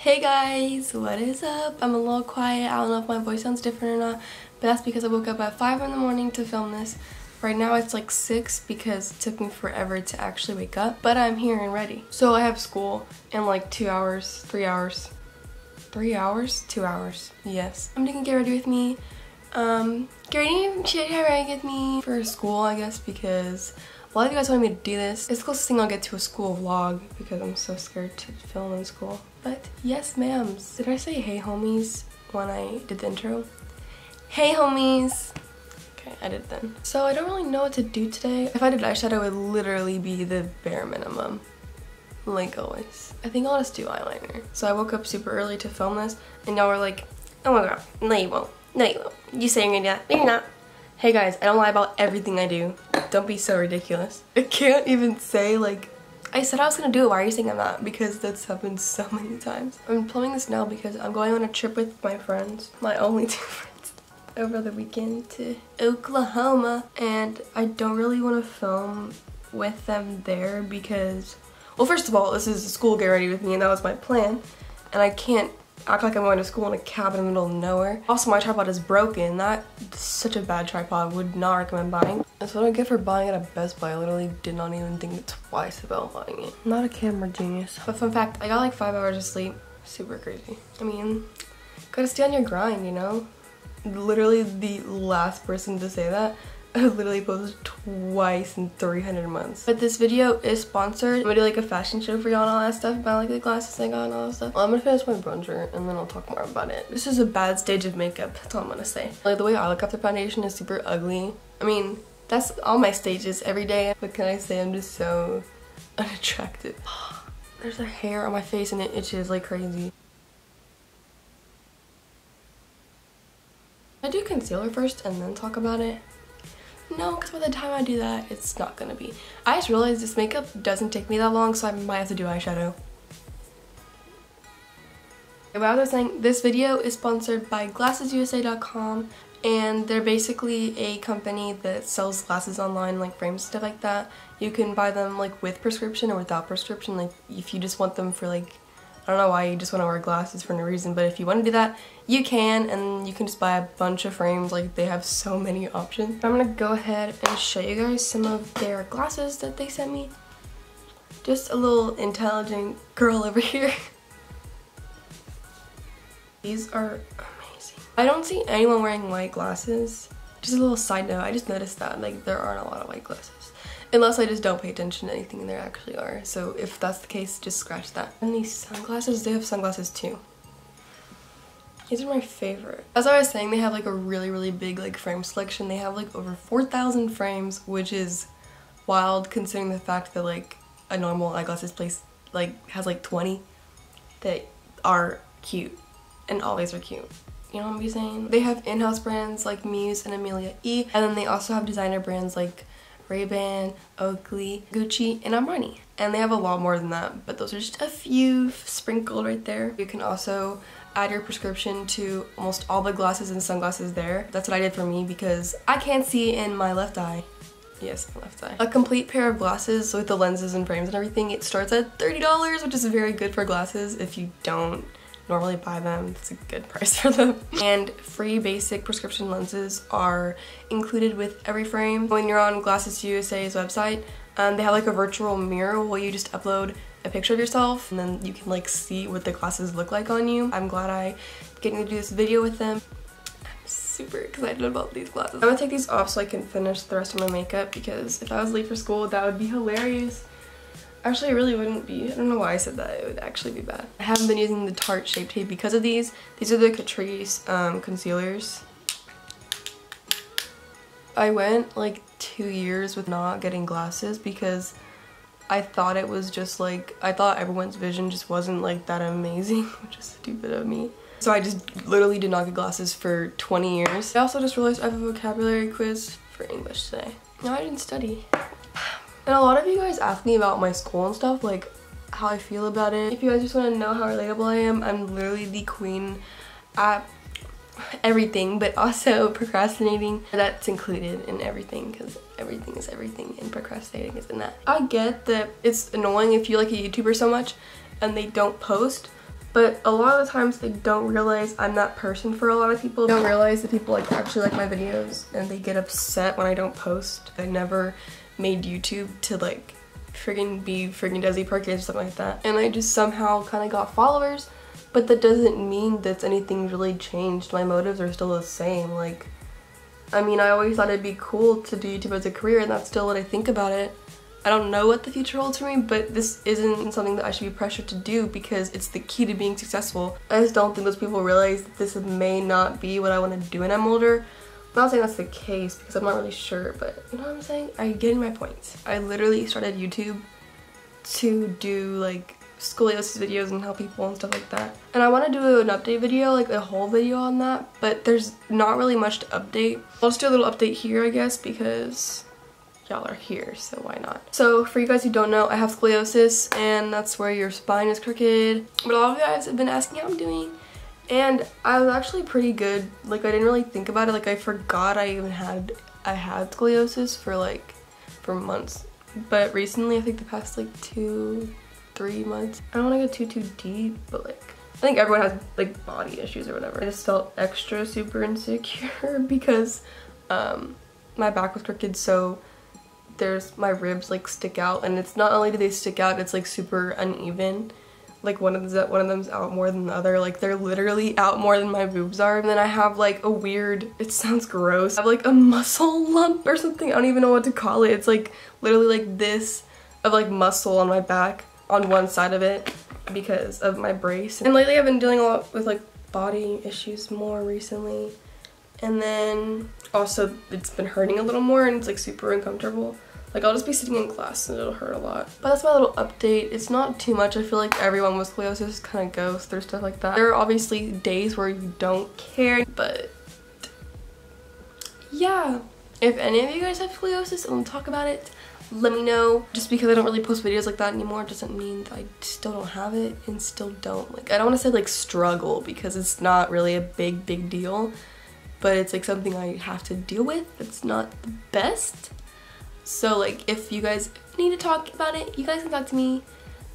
Hey guys, what is up? I'm a little quiet. I don't know if my voice sounds different or not, but that's because I woke up at 5 in the morning to film this. Right now it's like 6 because it took me forever to actually wake up, but I'm here and ready. So I have school in like 2 hours, 3 hours. 3 hours? 2 hours. Yes. I'm gonna get ready with me. Get ready with me for school, I guess, because a lot of you guys wanted me to do this. It's the closest thing I'll get to a school vlog because I'm so scared to film in school. But yes, ma'ams. Did I say hey homies when I did the intro? Hey homies! Okay, I did then. So I don't really know what to do today. If I did eyeshadow, it would literally be the bare minimum. Like always. I think I'll just do eyeliner. So I woke up super early to film this and y'all were like, oh my god, no you won't. No you won't. You say you're gonna do that, but you're not. Hey guys, I don't lie about everything I do. Don't be so ridiculous. I can't even say like, I said I was gonna do it, why are you saying I'm not? Because that's happened so many times. I'm filming this now because I'm going on a trip with my friends, my only 2 friends, over the weekend to Oklahoma. And I don't really want to film with them there because, well, first of all, this is school get ready with me and that was my plan. And I can't act like I'm going to school in a cabin in the middle of nowhere. Also, my tripod is broken. That's such a bad tripod. Would not recommend buying. That's what I get for buying it at Best Buy. I literally did not even think twice about buying it. I'm not a camera genius. But fun fact, I got like 5 hours of sleep. Super crazy. I mean, gotta stay on your grind, you know? Literally the last person to say that. I literally posted twice in 300 months. But this video is sponsored. I'm gonna do like a fashion show for y'all and all that stuff about like the glasses I got and all that stuff. Well, I'm gonna finish my bronzer and then I'll talk more about it. This is a bad stage of makeup, that's all I'm gonna say. Like the way I look after foundation is super ugly. I mean, that's all my stages every day. What can I say? I'm just so unattractive. There's a hair on my face and it itches like crazy. I do concealer first and then talk about it. No, because by the time I do that, it's not gonna be. I just realized this makeup doesn't take me that long, so I might have to do eyeshadow. But as I was saying, this video is sponsored by GlassesUSA.com, and they're basically a company that sells glasses online, like frames and stuff like that. You can buy them like with prescription or without prescription, like if you just want them for like, I don't know why you just want to wear glasses for no reason, but if you want to do that, you can, and you can just buy a bunch of frames. Like, they have so many options. I'm gonna go ahead and show you guys some of their glasses that they sent me. Just a little intelligent girl over here. These are amazing. I don't see anyone wearing white glasses. Just a little side note, I just noticed that, like, there aren't a lot of white glasses. Unless I just don't pay attention to anything there actually are. So if that's the case, just scratch that. And these sunglasses, they have sunglasses too. These are my favorite. As I was saying, they have like a really big like frame selection. They have like over 4,000 frames, which is wild considering the fact that like a normal eyeglasses place like has like 20 that are cute and always are cute. You know what I'm saying? They have in-house brands like Muse and Amelia E, and then they also have designer brands like Ray-Ban, Oakley, Gucci, and Armani. And they have a lot more than that, but those are just a few sprinkled right there. You can also add your prescription to almost all the glasses and sunglasses there. That's what I did for me because I can't see in my left eye. Yes, my left eye. A complete pair of glasses with the lenses and frames and everything, it starts at $30, which is very good for glasses. If you don't normally buy them, it's a good price for them. And free basic prescription lenses are included with every frame. When you're on Glasses USA's website, they have like a virtual mirror where you just upload a picture of yourself and then you can like see what the glasses look like on you. I'm glad I get to do this video with them. I'm super excited about these glasses. I'm gonna take these off so I can finish the rest of my makeup because if I was late for school, that would be hilarious. Actually, it really wouldn't be. I don't know why I said that. It would actually be bad. I haven't been using the Tarte Shape Tape because of these. These are the Catrice concealers. I went like 2 years with not getting glasses because I thought it was just like, I thought everyone's vision just wasn't like that amazing, which is stupid of me. So I just literally did not get glasses for 20 years. I also just realized I have a vocabulary quiz for English today. No, I didn't study. And a lot of you guys ask me about my school and stuff, like how I feel about it. If you guys just want to know how relatable I am, I'm literally the queen at everything, but also procrastinating. That's included in everything because everything is everything and procrastinating isn't that. I get that it's annoying if you like a YouTuber so much and they don't post, But a lot of the times they don't realize I'm that person for a lot of people. They don't realize that people like actually like my videos and they get upset when I don't post. I never made YouTube to like friggin' be friggin' Desi Parkers or something like that. And I just somehow kind of got followers, but that doesn't mean that anything really changed. My motives are still the same. Like, I mean, I always thought it'd be cool to do YouTube as a career, and that's still what I think about it. I don't know what the future holds for me, but this isn't something that I should be pressured to do because it's the key to being successful. I just don't think those people realize that this may not be what I want to do when I'm older. I'm not saying that's the case because I'm not really sure, but you know what I'm saying? I'm getting my point. I literally started YouTube to do like scoliosis videos and help people and stuff like that. And I want to do an update video, like a whole video on that, but there's not really much to update. I'll just do a little update here, I guess, because y'all are here, so why not? So for you guys who don't know, I have scoliosis, and that's where your spine is crooked. But a lot of you guys have been asking how I'm doing, and I was actually pretty good. Like, I didn't really think about it. Like, I forgot I had scoliosis for months. But recently, I think the past like 2-3 months, I don't want to go too deep, but like I think everyone has like body issues or whatever. I just felt extra super insecure because my back was crooked, so my ribs like stick out, and it's not only do they stick out, it's like super uneven. Like one of them's out more than the other. Like they're literally out more than my boobs are. And then I have like a weird, it sounds gross, I have like a muscle lump or something. I don't even know what to call it. It's like literally like this of like muscle on my back on one side of it because of my brace. And lately I've been dealing a lot with like body issues more recently. And then also it's been hurting a little more and it's like super uncomfortable. Like I'll just be sitting in class and it'll hurt a lot. But that's my little update. It's not too much. I feel like everyone with scoliosis kind of goes through stuff like that. There are obviously days where you don't care, but yeah. If any of you guys have scoliosis and want to talk about it, let me know. Just because I don't really post videos like that anymore doesn't mean that I still don't have it and still don't. Like, I don't want to say like struggle because it's not really a big deal, but it's like something I have to deal with. It's not the best. So like if you guys need to talk about it, you guys can talk to me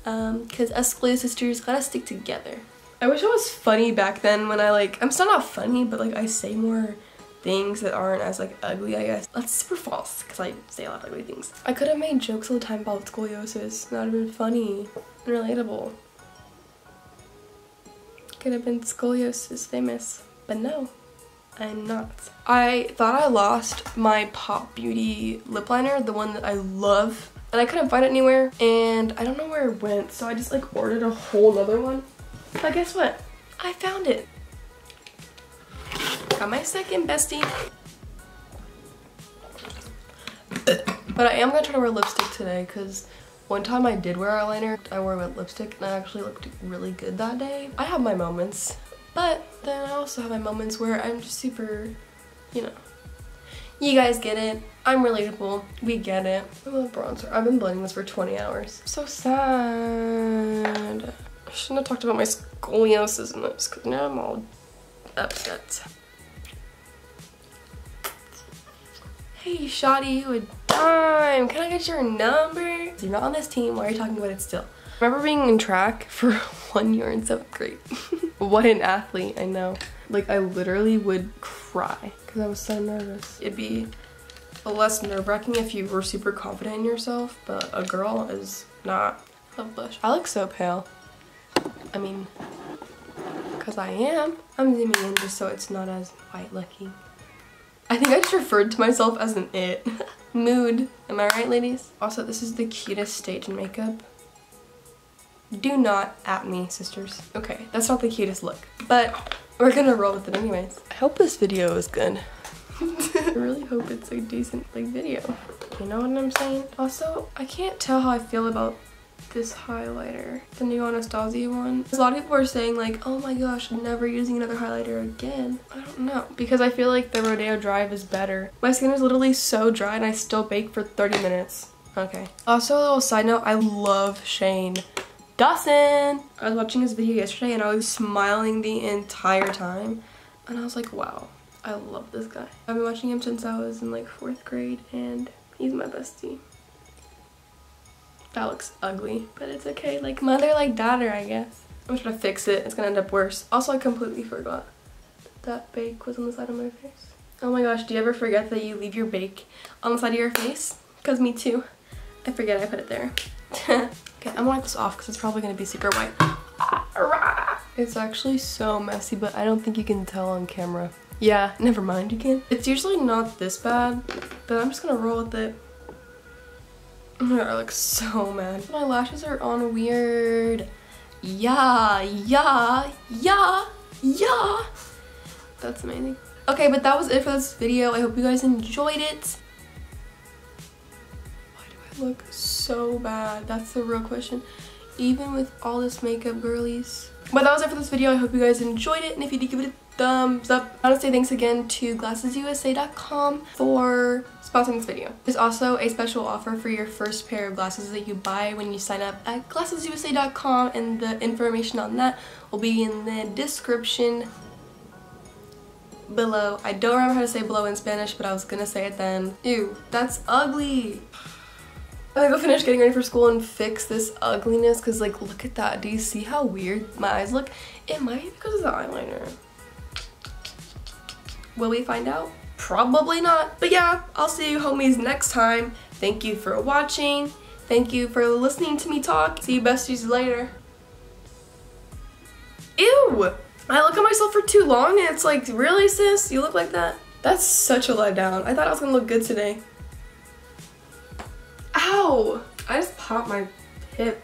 because us scoliosis sisters gotta stick together. I wish I was funny back then when I'm still not funny, but like I say more things that aren't as like ugly, I guess. That's super false because I say a lot of ugly things. I could have made jokes all the time about scoliosis. That would have been funny and relatable. Could have been scoliosis famous, but no. I'm not. I thought I lost my Pop Beauty lip liner, the one that I love, and I couldn't find it anywhere, and I don't know where it went, so I just like ordered a whole nother one. But guess what? I found it. Got my second bestie. But I am gonna try to wear lipstick today because one time I did wear eyeliner, I wore lipstick, and I actually looked really good that day. I have my moments. But then I also have my moments where I'm just super, you know. You guys get it. I'm relatable. We get it. I love bronzer. I've been blending this for 20 hours. So sad. I shouldn't have talked about my scoliosis in this because now I'm all upset. Hey, shawty, a dime. Can I get your number? You're not on this team. Why are you talking about it still? I remember being in track for 1 year in 7th grade. What an athlete, I know. Like, I literally would cry because I was so nervous. It'd be less nerve-wracking if you were super confident in yourself, but a girl is not. I love blush. I look so pale. I mean, because I am. I'm zooming in just so it's not as white-looking. I think I just referred to myself as an it. Mood. Am I right, ladies? Also, this is the cutest stage in makeup. Do not at me, sisters. Okay, that's not the cutest look, but we're gonna roll with it anyways. I hope this video is good. I really hope it's a decent like video. You know what I'm saying? Also, I can't tell how I feel about this highlighter, the new Anastasia one. A lot of people are saying like, oh my gosh, I'm never using another highlighter again. I don't know, because I feel like the Rodeo Drive is better. My skin is literally so dry and I still bake for 30 minutes. Okay. Also, a little side note, I love Shane Dawson. I was watching his video yesterday and I was smiling the entire time and I was like, wow, I love this guy. I've been watching him since I was in like 4th grade and he's my bestie. That looks ugly, but it's okay. Like mother, like daughter, I guess. I'm trying to fix it. It's gonna end up worse. Also, I completely forgot that bake was on the side of my face. Oh my gosh, do you ever forget that you leave your bake on the side of your face? Because me too. I forget I put it there. Okay, I'm gonna wipe this off because it's probably gonna be super white. It's actually so messy, but I don't think you can tell on camera. Yeah, never mind, you can. It's usually not this bad, but I'm just gonna roll with it. Oh my god, I look so mad. My lashes are on weird. Yeah. That's amazing. Okay, but that was it for this video. I hope you guys enjoyed it. Why do I look so bad? That's the real question. Even with all this makeup, girlies. But that was it for this video. I hope you guys enjoyed it. And if you did, give it a thumbs up. I want to say thanks again to glassesusa.com for sponsoring this video. There's also a special offer for your first pair of glasses that you buy when you sign up at glassesusa.com, and the information on that will be in the description below. I don't remember how to say below in Spanish, but I was gonna say it then. Ew, that's ugly. I'm gonna go finish getting ready for school and fix this ugliness, because like, look at that. Do you see how weird my eyes look? It might be because of the eyeliner. Will we find out? Probably not. But yeah, I'll see you homies next time. Thank you for watching. Thank you for listening to me talk. See you besties later. Ew! I look at myself for too long and it's like, really sis? You look like that? That's such a letdown. I thought I was gonna look good today. Ow! I just popped my hip.